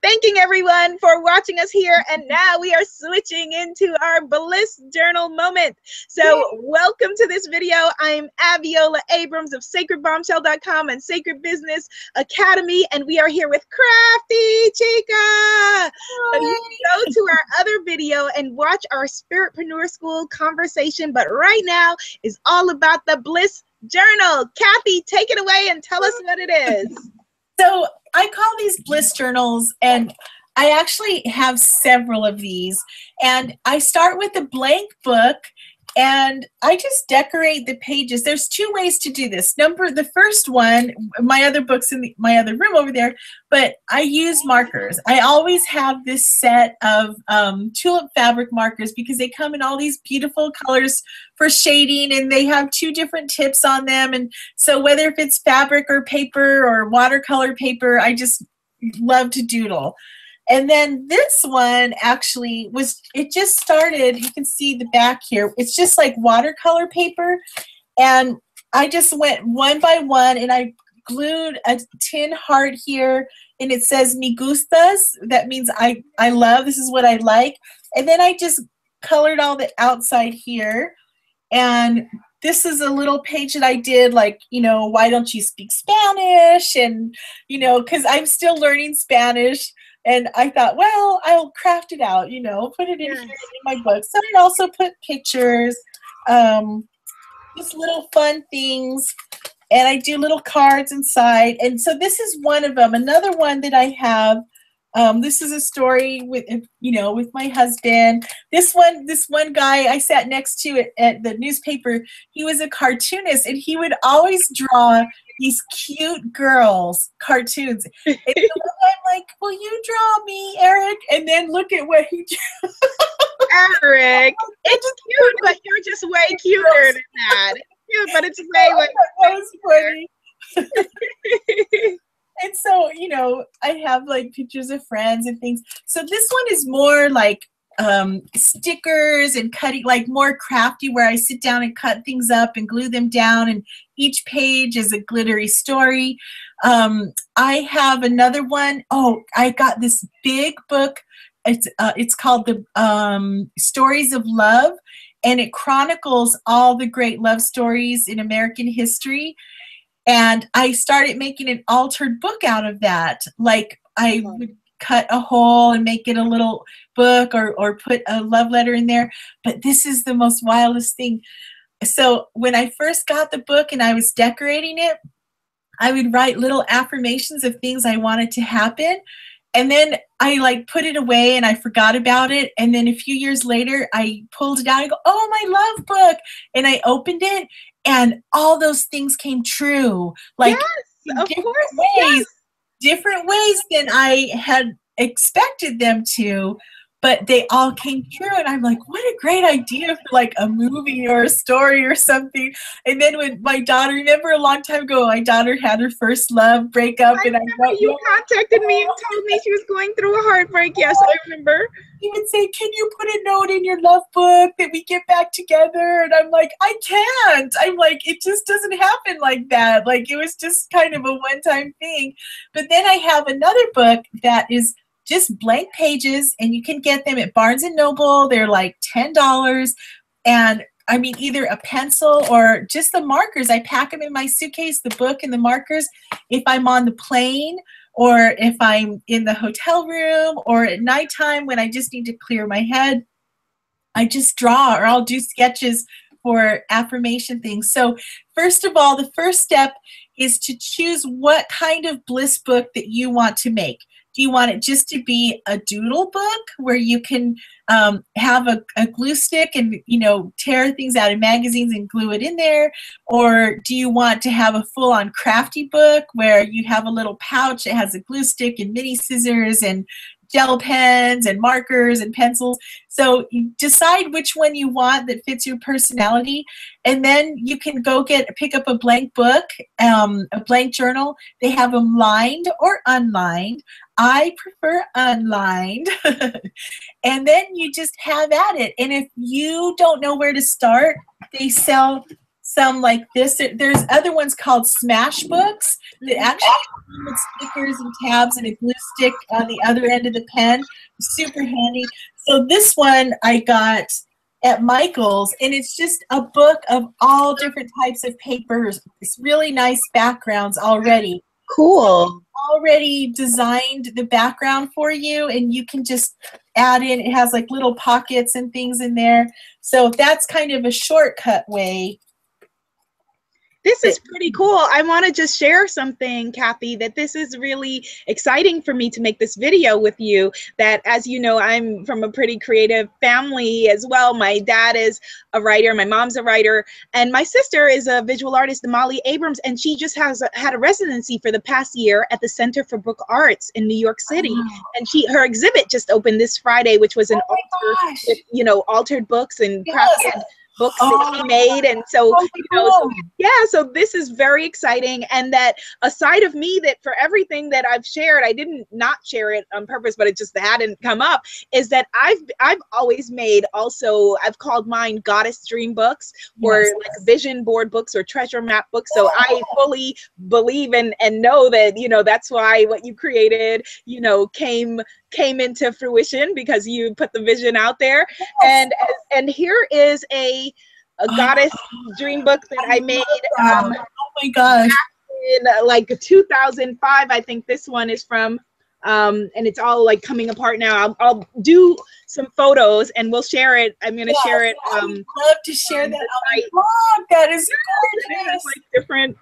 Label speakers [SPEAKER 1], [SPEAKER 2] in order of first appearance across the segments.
[SPEAKER 1] thanking everyone for watching us here. And now we are switching into our Bliss Journal moment. So welcome to this video. I'm Abiola Abrams of sacredbombshell.com and Sacred Business Academy. And we are here with Crafty Chica. So you can go to our other video and watch our Spiritpreneur School conversation. But right now is all about the Bliss Journal. Kathy, take it away and tell us what it is.
[SPEAKER 2] So I call these Bliss journals, and I actually have several of these. And I start with a blank book, and I just decorate the pages. There's two ways to do this. The first one, my other book's in my other room over there, but I use markers. I always have this set of tulip fabric markers because they come in all these beautiful colors for shading, and they have two different tips on them. And so whether if it's fabric or paper or watercolor paper, I just love to doodle. And then this one actually it just started, you can see the back here, it's just like watercolor paper. And I just went one by one, and I glued a tin heart here, and it says me gustas. That means I love, this is what I like. And then I just colored all the outside here. And this is a little page that I did, like, you know, why don't you speak Spanish? And, you know, because I'm still learning Spanish. And I thought, well, I'll craft it out, you know, put it in here in my book. So I also put pictures, just little fun things. And I do little cards inside. And so this is one of them. Another one that I have, this is a story with, you know, with my husband. This one guy I sat next to at the newspaper, he was a cartoonist, and he would always draw these cute girls cartoons. And so I'm like, will you draw me, Eric? And then look at what he drew.
[SPEAKER 1] Eric, it's cute, but you're just way cuter than that. It's cute, but it's way funny.
[SPEAKER 2] And so, you know, I have like pictures of friends and things. So this one is more like stickers and cutting, like more crafty, where I sit down and cut things up and glue them down, and each page is a glittery story. I have another one. Oh, I got this big book. It's called the Stories of Love, and it chronicles all the great love stories in American history. And I started making an altered book out of that. Like I would cut a hole and make it a little book, or put a love letter in there. But this is the most wildest thing. So when I first got the book and I was decorating it, I would write little affirmations of things I wanted to happen. And then I like put it away and I forgot about it. And then a few years later, I pulled it out. I go, oh, my love book. And I opened it, and all those things came true. Like different ways than I had expected them to, but they all came true. And I'm like, what a great idea for like a movie or a story or something. And then when my daughter, remember a long time ago, my daughter had her first love breakup.
[SPEAKER 1] I remember you contacted me and told me she was going through a heartbreak. Yes, I remember.
[SPEAKER 2] He would say, can you put a note in your love book that we get back together? And I'm like, I can't. I'm like, it just doesn't happen like that. Like, it was just kind of a one-time thing. But then I have another book that is just blank pages, and you can get them at Barnes & Noble. They're like $10. And I mean, either a pencil or just the markers. I pack them in my suitcase, the book and the markers, if I'm on the plane, or if I'm in the hotel room, or at nighttime when I just need to clear my head. I just draw, or I'll do sketches for affirmation things. So first of all, the first step is to choose what kind of Bliss book that you want to make. Do you want it just to be a doodle book where you can have a glue stick and, you know, tear things out of magazines and glue it in there? Or do you want to have a full-on crafty book where you have a little pouch that has a glue stick and mini scissors and gel pens and markers and pencils? So you decide which one you want that fits your personality, and then you can go pick up a blank book, a blank journal. They have them lined or unlined. I prefer unlined. And then you just have at it. And if you don't know where to start, they sell some like this. There's other ones called smash books that actually come with stickers and tabs and a glue stick on the other end of the pen. Super handy. So this one I got at Michael's, and it's just a book of all different types of papers. It's really nice backgrounds already.
[SPEAKER 1] Cool.
[SPEAKER 2] Already designed the background for you, and you can just add in. It has like little pockets and things in there. So that's kind of a shortcut way.
[SPEAKER 1] This is pretty cool. I want to just share something, Kathy, that this is really exciting for me to make this video with you. That, as you know, I'm from a pretty creative family as well. My dad is a writer, my mom's a writer, and my sister is a visual artist, Molly Abrams, and she just had a residency for the past year at the Center for Book Arts in New York City. Oh. And her exhibit just opened this Friday, which was an altar with, you know, altered books and crafted books that he made. And so, you know, so this is very exciting. And that aside of me, that for everything that I've shared, I didn't not share it on purpose, but it just hadn't come up, is that I've always made also, I've called mine goddess dream books, or like vision board books or treasure map books. So I fully believe and know that, you know, that's why what you created, you know, came into fruition, because you put the vision out there. And here is a goddess dream book that I made.
[SPEAKER 2] Oh my gosh!
[SPEAKER 1] In like 2005, I think this one is from. And it's all like coming apart now. I'll do some photos and we'll share it. I'm gonna share it.
[SPEAKER 2] I'd love to share that on my blog. That is gorgeous.
[SPEAKER 1] Like different,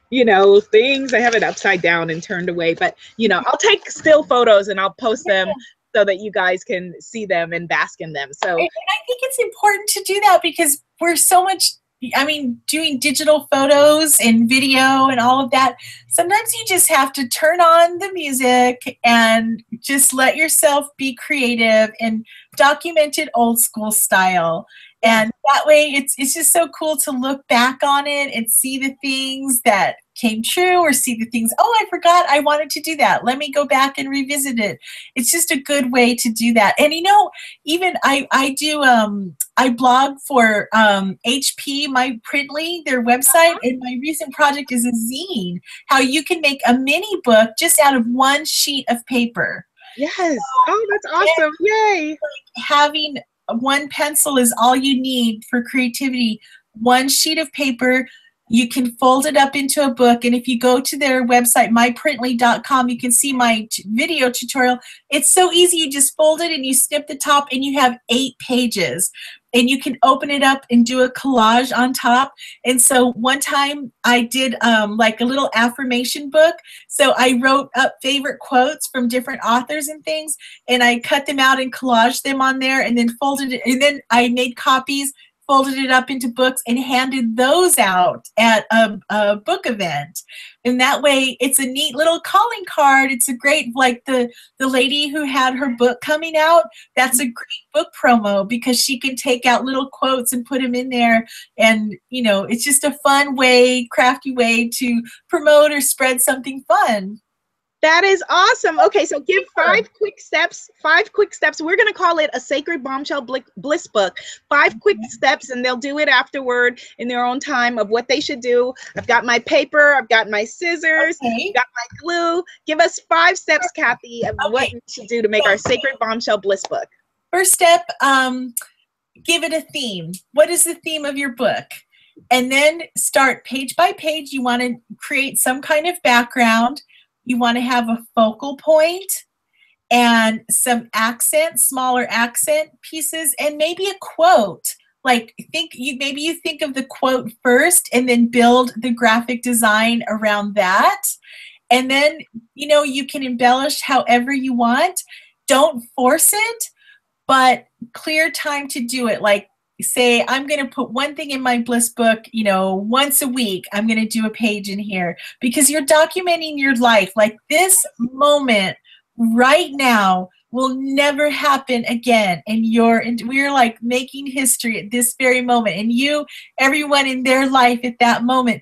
[SPEAKER 1] you know, things. I have it upside down and turned away, but you know, I'll take still photos and I'll post them so that you guys can see them and bask in them. So, and
[SPEAKER 2] I think it's important to do that, because we're so much, I mean, doing digital photos and video and all of that. Sometimes you just have to turn on the music and just let yourself be creative and document it old school style. And that way it's just so cool to look back on it and see the things that came true, or see the things, oh, I forgot I wanted to do that. Let me go back and revisit it. It's just a good way to do that. And you know, even I blog for HP, my Printly, their website, and my recent project is a zine, how you can make a mini book just out of one sheet of paper.
[SPEAKER 1] Yes. Oh, that's awesome. Yay.
[SPEAKER 2] Like having one pencil is all you need for creativity. One sheet of paper, you can fold it up into a book. And if you go to their website, myprintly.com, you can see my video tutorial. It's so easy. You just fold it and you snip the top and you have 8 pages. And you can open it up and do a collage on top. And so one time I did like a little affirmation book. So I wrote up favorite quotes from different authors and things, and I cut them out and collaged them on there, and then folded it. And then I made copies, folded it up into books, and handed those out at a book event. And that way it's a neat little calling card. It's a great, like the lady who had her book coming out, that's a great book promo, because she can take out little quotes and put them in there. And, you know, it's just a fun way, crafty way to promote or spread something fun.
[SPEAKER 1] That is awesome. Okay, so give 5 quick steps. 5 quick steps. We're going to call it a Sacred Bombshell Bliss book. 5 quick steps, and they'll do it afterward in their own time, of what they should do. I've got my paper. I've got my scissors. I've got my glue. Give us 5 steps, Kathy, of what we should do to make our Sacred Bombshell Bliss book.
[SPEAKER 2] First step, give it a theme. What is the theme of your book? And then start page by page. You want to create some kind of background. You want to have a focal point and some accent, smaller accent pieces, and maybe a quote. Like maybe you think of the quote first and then build the graphic design around that. And then, you know, you can embellish however you want. Don't force it, but clear time to do it. Like, say, I'm going to put one thing in my Bliss book, you know, once a week, I'm going to do a page in here, because you're documenting your life. Like, this moment right now will never happen again. And we're like making history at this very moment. And everyone in their life at that moment,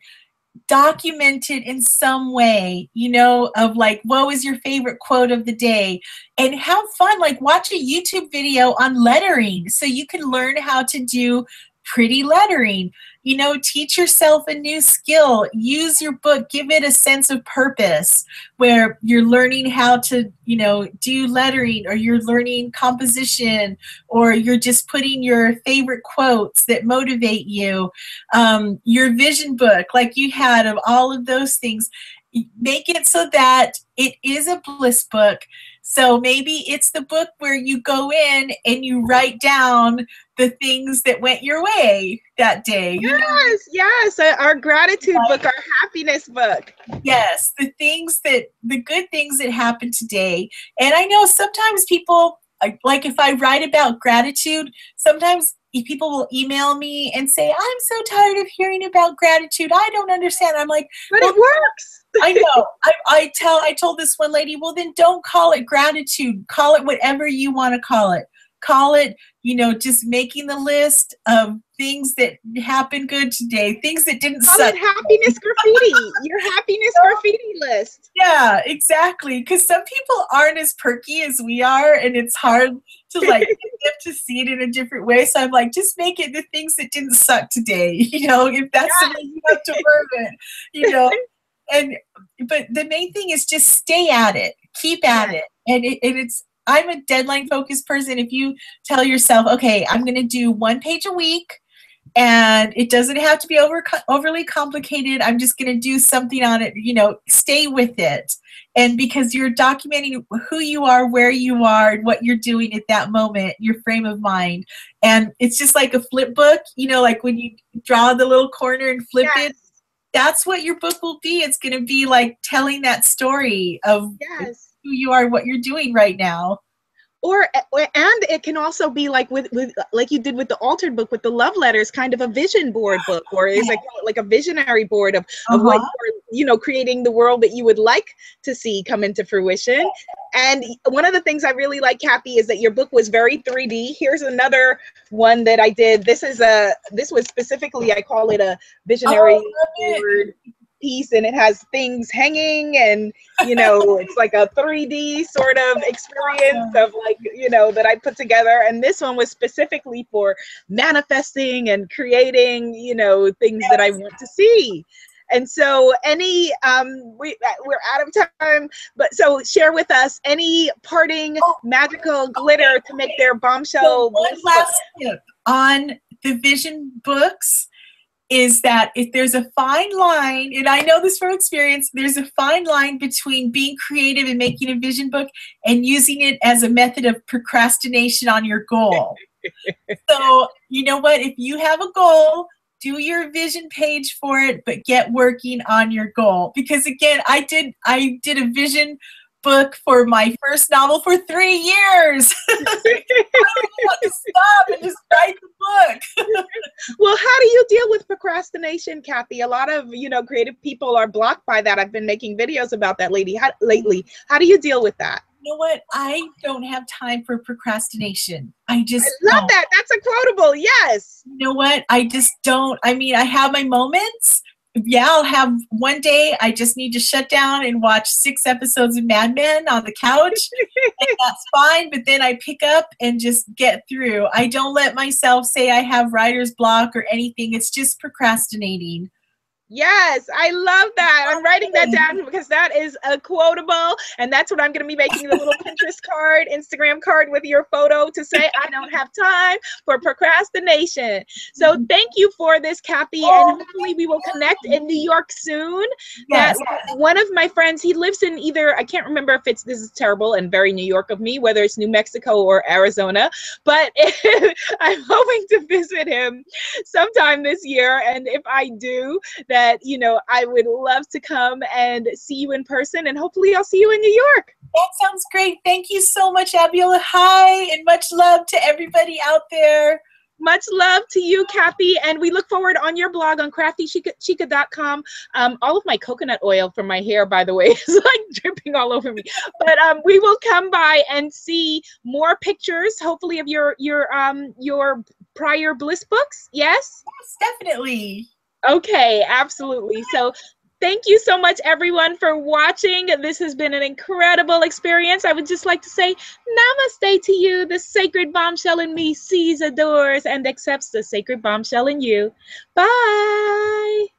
[SPEAKER 2] documented in some way, you know, of like, what was your favorite quote of the day? And have fun. Like, watch a YouTube video on lettering so you can learn how to do pretty lettering. You know, teach yourself a new skill. Use your book. Give it a sense of purpose where you're learning how to, you know, do lettering, or you're learning composition, or you're just putting your favorite quotes that motivate you. Your vision book, like you had, of all of those things. Make it so that it is a Bliss book. So maybe it's the book where you go in and you write down the things that went your way that day.
[SPEAKER 1] Yes, yes. Our gratitude book, our happiness book.
[SPEAKER 2] Yes, the good things that happened today. And I know sometimes people, like if I write about gratitude, sometimes people will email me and say, I'm so tired of hearing about gratitude. I don't understand. I'm like,
[SPEAKER 1] but it works.
[SPEAKER 2] I know. I told this one lady, well, then don't call it gratitude. Call it whatever you want to call it. Call it, you know, just making the list of things that happened good today, things that didn't
[SPEAKER 1] suck. Call it happiness graffiti. Your happiness graffiti list.
[SPEAKER 2] Yeah, exactly. Because some people aren't as perky as we are, and it's hard to like get them to see it in a different way. So I'm like, just make it the things that didn't suck today. You know, if that's the way you have to word it, you know. But the main thing is just stay at it, keep at it. And it's, I'm a deadline focused person. If you tell yourself, okay, I'm going to do 1 page a week, and it doesn't have to be overly complicated. I'm just going to do something on it, you know, stay with it. And because you're documenting who you are, where you are, and what you're doing at that moment, your frame of mind. And it's just like a flip book, you know, like when you draw the little corner and flip it. That's what your book will be. It's going to be like telling that story of who you are, what you're doing right now.
[SPEAKER 1] And it can also be like with like you did with the altered book with the love letters, kind of a vision board book, or is like a visionary board of what you're, you know, creating the world that you would like to see come into fruition. And one of the things I really like, Kathy, is that your book was very 3D. Here's another one that I did. This was specifically, I call it a visionary board piece, and it has things hanging, and you know, it's like a 3D sort of experience of like, you know, that I put together. And this one was specifically for manifesting and creating, you know, things that I want to see. And so we're out of time, but so share with us any parting magical glitter to make their bombshell.
[SPEAKER 2] One last tip on the vision books is that if there's a fine line, and I know this from experience, there's a fine line between being creative and making a vision book and using it as a method of procrastination on your goal. So, you know what, if you have a goal, do your vision page for it, but get working on your goal. Because again, I did a vision book for my first novel for 3 years. I don't want to stop and just write the book.
[SPEAKER 1] Well, how do you deal with procrastination, Kathy? A lot of, you know, creative people are blocked by that. I've been making videos about that lately. How do you deal with that?
[SPEAKER 2] You know what? I don't have time for procrastination. I
[SPEAKER 1] love that. That's a quotable. Yes.
[SPEAKER 2] You know what? I just don't. I mean, I have my moments. Yeah, I'll have one day I just need to shut down and watch 6 episodes of Mad Men on the couch, and that's fine, but then I pick up and just get through. I don't let myself say I have writer's block or anything. It's just procrastinating.
[SPEAKER 1] Yes, I love that. I'm writing that down because that is a quotable, and that's what I'm going to be making, the little Pinterest card, Instagram card with your photo to say, I don't have time for procrastination. So thank you for this, Kathy, and hopefully we will connect in New York soon. Yes. One of my friends, he lives in either, I can't remember if it's, this is terrible and very New York of me, whether it's New Mexico or Arizona, but I'm hoping to visit him sometime this year, and if I do, that, you know, I would love to come and see you in person, and hopefully I'll see you in New York.
[SPEAKER 2] That sounds great. Thank you so much, Abiola. Hi, and much love to everybody out there.
[SPEAKER 1] Much love to you, Kathy, and we look forward on your blog on craftychica.com. All of my coconut oil from my hair, by the way, is like dripping all over me. But we will come by and see more pictures, hopefully, of your prior Bliss books. Yes?
[SPEAKER 2] Yes, definitely.
[SPEAKER 1] Okay, absolutely. So Thank you so much, everyone, for watching. This has been an incredible experience. I would just like to say namaste to you. The sacred bombshell in me sees, adores, and accepts the sacred bombshell in you. Bye.